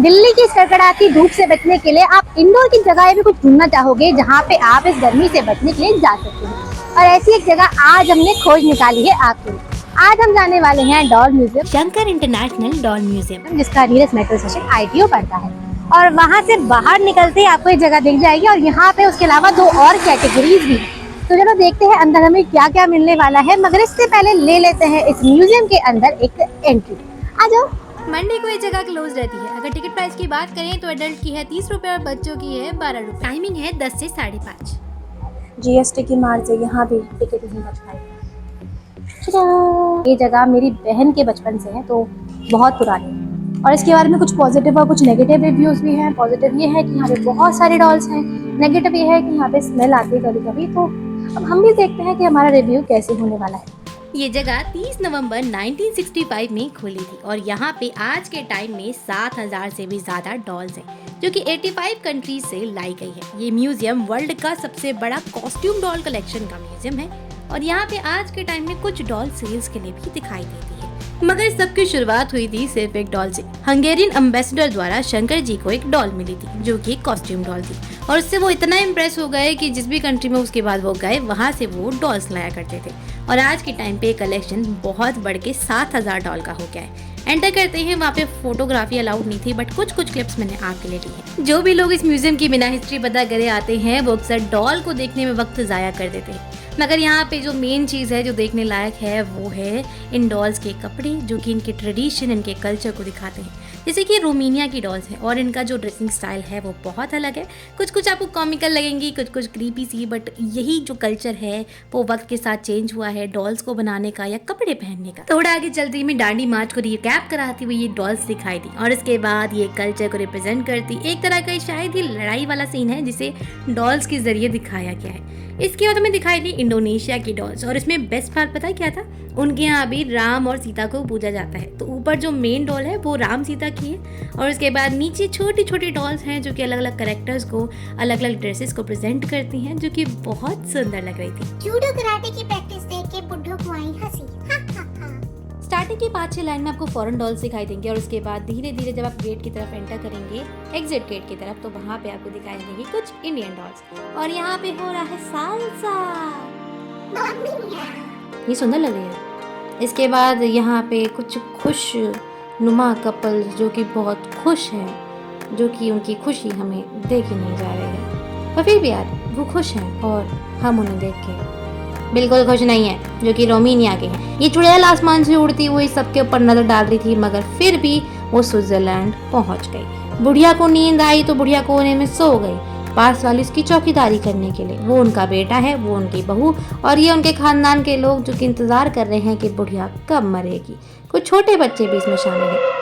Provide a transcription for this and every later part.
दिल्ली की कड़कड़ाती धूप से बचने के लिए आप इंडोर की जगह भी कुछ ढूंढना चाहोगे जहाँ पे आप इस गर्मी से बचने के लिए जा सकते हैं। और ऐसी एक जगह आज हमने खोज निकाली है आपके लिए। आज हम जाने वाले हैं doll museum, Shankar international doll museum, जिसका नियरेस्ट मेट्रो स्टेशन ITO पड़ता है। और वहाँ से बाहर निकलते ही आपको ये जगह दिख जाएगी और यहाँ पे उसके अलावा 2 और कैटेगरीज भी। तो चलो देखते हैं अंदर हमें क्या क्या मिलने वाला है, मगर इससे पहले ले लेते हैं इस म्यूजियम के अंदर एक एंट्री। आ जाओ। मंडे को ये जगह क्लोज रहती है। अगर टिकट प्राइस की बात करें तो एडल्ट की है 30 रुपए और बच्चों की है 12 रुपए। टाइमिंग है 10 से 5:30। GST की मार से यहाँ भी टिकट नहीं बच पाएगी। ये जगह मेरी बहन के बचपन से है, तो बहुत पुरानी है। और इसके बारे में कुछ पॉजिटिव और कुछ नेगेटिव रिव्यूज़ भी हैं। पॉजिटिव ये है कि यहाँ पे बहुत सारे डॉल्स हैं, नेगेटिव ये है कि यहाँ पे स्मेल आती है कभी कभी। तो अब हम भी देखते हैं कि हमारा रिव्यू कैसे होने वाला है। ये जगह 30 नवंबर 1965 में खुली थी और यहाँ पे आज के टाइम में 7000 से भी ज्यादा डॉल्स हैं, जो कि 85 कंट्रीज से लाई गई है। ये म्यूजियम वर्ल्ड का सबसे बड़ा कॉस्ट्यूम डॉल कलेक्शन का म्यूजियम है और यहाँ पे आज के टाइम में कुछ डॉल सेल्स के लिए भी दिखाई देती है। मगर सबकी शुरुआत हुई थी सिर्फ एक डॉल से। हंगेरियन एम्बेसडर द्वारा शंकर जी को एक डॉल मिली थी जो कि एक कॉस्ट्यूम डॉल थी और उससे वो इतना इम्प्रेस हो गए कि जिस भी कंट्री में उसके बाद वो गए वहाँ से वो डॉल्स लाया करते थे। और आज के टाइम पे कलेक्शन बहुत बढ़ के 7000 डॉल का हो गया है। एंटर करते हैं, वहाँ पे फोटोग्राफी अलाउड नहीं थी, बट कुछ क्लिप्स मैंने आपके लिए ली है। जो भी लोग इस म्यूजियम की बिना हिस्ट्री पता करे आते हैं वो अक्सर डॉल को देखने में वक्त जाया कर देते हैं। मगर यहाँ पे जो मेन चीज़ है जो देखने लायक है वो है इन डॉल्स के कपड़े, जो कि इनके ट्रेडिशन, इनके कल्चर को दिखाते हैं। जैसे कि रोमानिया की डॉल्स है और इनका जो ड्रेसिंग स्टाइल है वो बहुत अलग है। कुछ आपको कॉमिकल लगेंगी, कुछ क्रीपी सी, बट यही जो कल्चर है वो वक्त के साथ चेंज हुआ है डॉल्स को बनाने का या कपड़े पहनने का। थोड़ा आगे चलती में दांडी मार्च को रिकैप कराती हुई ये डॉल्स दिखाई दी और इसके बाद ये कल्चर को रिप्रेजेंट करती एक तरह का शायद ही लड़ाई वाला सीन है जिसे डॉल्स के जरिए दिखाया गया है। इसके बाद हमें दिखाई दी इंडोनेशिया की डॉल्स और इसमें बेस्ट पार्ट पता है क्या था? उनके यहाँ भी राम और सीता को पूजा जाता है। तो ऊपर जो मेन डॉल है वो राम सीता की है और उसके बाद नीचे छोटी छोटी डॉल्स हैं जो कि अलग अलग कैरेक्टर्स को, अलग अलग ड्रेसेस को प्रेजेंट करती हैं, जो कि बहुत सुंदर लग रही थी। जूडो कराटे की प्रैक्टिस देख के बुड्ढों को आई हंसी। स्टार्टिंग की 5-6 लाइन में आपको फॉरेन डॉल्स दिखाई देंगे और उसके बाद धीरे धीरे जब आप गेट की तरफ एंटर करेंगे, एग्जिट गेट की तरफ, तो वहाँ पे आपको दिखाई देंगी कुछ इंडियन डॉल्स और यहाँ पे हो रहा है सालसा। ये सुंदर लग रही है। इसके बाद यहाँ पे कुछ खुश नुमा कपल जो कि बहुत खुश हैं, जो कि उनकी खुशी हमें देखी नहीं जा रही है, पर फिर भी यार वो खुश हैं और हम उन्हें देख के बिल्कुल खुश नहीं है, जो कि रोमानिया के हैं। ये चुड़ैल आसमान से उड़ती हुई सबके ऊपर नजर डाल रही थी, मगर फिर भी वो स्विट्जरलैंड पहुंच गई। बुढ़िया को नींद आई तो बुढ़िया कोने में सो गई, पास वाली इसकी चौकीदारी करने के लिए। वो उनका बेटा है, वो उनकी बहू और ये उनके खानदान के लोग जो कि इंतजार कर रहे हैं कि बुढ़िया कब मरेगी। कुछ छोटे बच्चे भी इसमें शामिल हैं।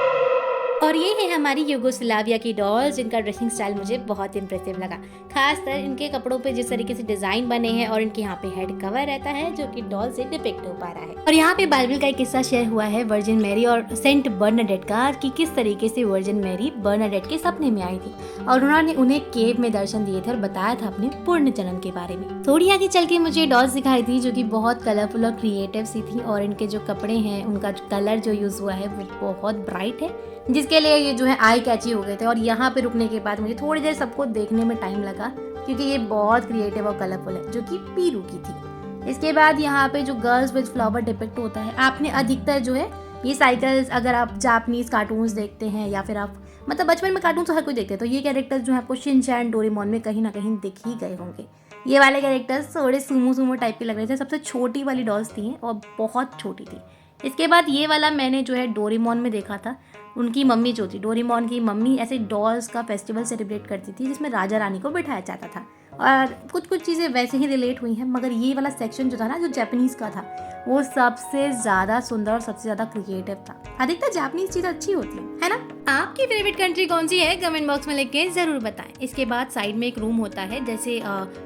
और ये है हमारी यूगोस्लाविया की डॉल्स, जिनका ड्रेसिंग स्टाइल मुझे बहुत इंप्रेसिव लगा। खासकर इनके कपड़ों पे जिस तरीके से डिजाइन बने हैं और इनके यहाँ पे हेड कवर रहता है जो कि डॉल से डिपिक्ट हो पा रहा है। और यहाँ पे बाइबल का एक किस्सा शेयर हुआ है वर्जिन मैरी और सेंट बर्नाडेट का, कि किस तरीके से वर्जिन मैरी बर्नाडेट के सपने में आई थी और उन्होंने उन्हें केव में दर्शन दिए थे और बताया था अपने पूर्ण जन्म के बारे में। थोड़ी आगे चल के मुझे डॉल्स दिखाई थी जो कि बहुत कलरफुल और क्रिएटिव सी थी और इनके जो कपड़े हैं, उनका जो कलर जो यूज हुआ है वो बहुत ब्राइट है, जिसके लिए ये जो है आई कैची हो गए थे। और यहाँ पे रुकने के बाद मुझे थोड़ी देर सबको देखने में टाइम लगा क्योंकि ये बहुत क्रिएटिव और कलरफुल है, जो कि पीरू की थी। इसके बाद यहाँ पे जो गर्ल्स विद फ्लावर डिपिक्ट होता है, आपने अधिकतर जो है ये साइकिल्स, अगर आप जापानीज कार्टून्स देखते हैं या फिर आप मतलब बचपन में कार्टून तो हर कोई देखते हैं, तो ये कैरेक्टर्स जो है आपको शिनचैन, डोरेमोन में कहीं ना कहीं दिख ही गए होंगे। ये वाले कैरेक्टर्स थोड़े सूमो टाइप के लग रहे थे। सबसे छोटी वाली डॉल्स थी और बहुत छोटी थी। इसके बाद ये वाला मैंने जो है डोरेमोन में देखा था। उनकी मम्मी जो थी, डोरेमोन की मम्मी, ऐसे डॉल्स का फेस्टिवल सेलिब्रेट करती थी जिसमें राजा रानी को बिठाया जाता था और कुछ चीज़ें वैसे ही रिलेट हुई हैं। मगर ये वाला सेक्शन जो था ना, जो जापानीज़ का था, वो सबसे ज़्यादा सुंदर और सबसे ज़्यादा क्रिएटिव था। अधिकतर जापानीज़ चीज़ अच्छी होती है ना। आपकी फेवरेट कंट्री कौन सी है कमेंट बॉक्स में लिख के ज़रूर बताएं। इसके बाद साइड में एक रूम होता है, जैसे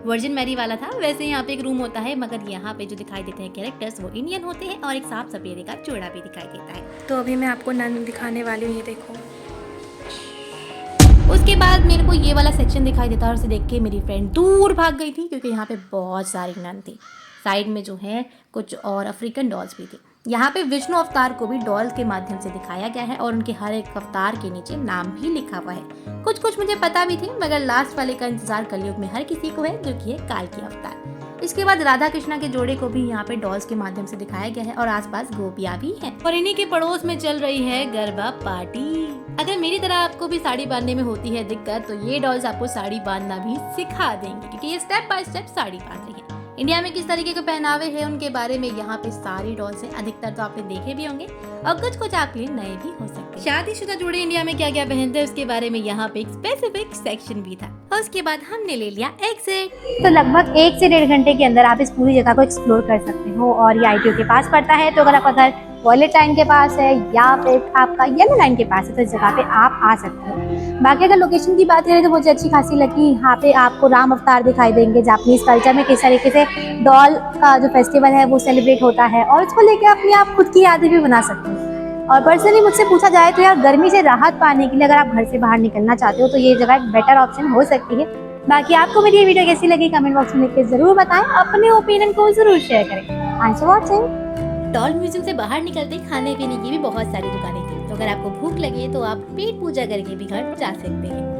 वर्जिन मैरी वाला था वैसे यहाँ पे एक रूम होता है, मगर यहाँ पे जो दिखाई देते हैं कैरेक्टर्स वो इंडियन होते हैं और एक सांप सपेरे का जोड़ा भी दिखाई देता है। तो अभी मैं आपको नन दिखाने वाली हूँ, ये देखो। उसके बाद मेरे को ये वाला सेक्शन दिखाई देता और उसे देख के मेरी फ्रेंड दूर भाग गई थी क्योंकि यहाँ पे बहुत सारी नन थी। साइड में जो है कुछ और अफ्रीकन डॉल्स भी थी। यहाँ पे विष्णु अवतार को भी डॉल के माध्यम से दिखाया गया है और उनके हर एक अवतार के नीचे नाम भी लिखा हुआ है। कुछ मुझे पता भी थी, मगर लास्ट वाले का इंतजार कलयुग में हर किसी को है, जो कि है काल की अवतार। इसके बाद राधा कृष्णा के जोड़े को भी यहाँ पे डॉल्स के माध्यम से दिखाया गया है और आसपास गोपियाँ भी हैं। और इन्हीं के पड़ोस में चल रही है गरबा पार्टी। अगर मेरी तरह आपको भी साड़ी बांधने में होती है दिक्कत, तो ये डॉल्स आपको साड़ी बांधना भी सिखा देंगे, क्योंकि ये स्टेप बाय स्टेप साड़ी बांध रही है। इंडिया में किस तरीके के पहनावे हैं उनके बारे में यहाँ पे सारी डॉल्स हैं। अधिकतर तो आपने देखे भी होंगे और कुछ आपके लिए नए भी हो सकते हैं। शादीशुदा जोड़े इंडिया में क्या क्या पहनते हैं उसके बारे में यहाँ पे एक स्पेसिफिक सेक्शन भी था और उसके बाद हमने ले लिया एग्जिट। तो लगभग 1 से 1.5 घंटे के अंदर आप इस पूरी जगह को एक्सप्लोर कर सकते हो और ये ITO के पास पड़ता है। तो अगर आपका घर वॉयलेट लाइन के पास है या फिर आपका येलो लाइन के पास है तो इस जगह पे आप आ सकते हो। बाकी अगर लोकेशन की बात करें तो मुझे अच्छी खासी लगी। यहाँ पे आपको राम अवतार दिखाई देंगे, जापानीज कल्चर में किस तरीके से डॉल का जो फेस्टिवल है वो सेलिब्रेट होता है और उसको लेके अपनी आप खुद की यादें भी बना सकते हो। और पर्सनली मुझसे पूछा जाए तो यार गर्मी से राहत पाने के लिए अगर आप घर से बाहर निकलना चाहते हो तो ये जगह एक बेटर ऑप्शन हो सकती है। बाकी आपको मेरी ये वीडियो कैसी लगी कमेंट बॉक्स में लिख के जरूर बताएं, अपने ओपिनियन को जरूर शेयर करें। Thanks for watching. Doll museum से बाहर निकलते खाने पीने की भी बहुत सारी दुकानें थी, तो अगर आपको भूख लगे तो आप पेट पूजा करके भी घर जा सकते हैं।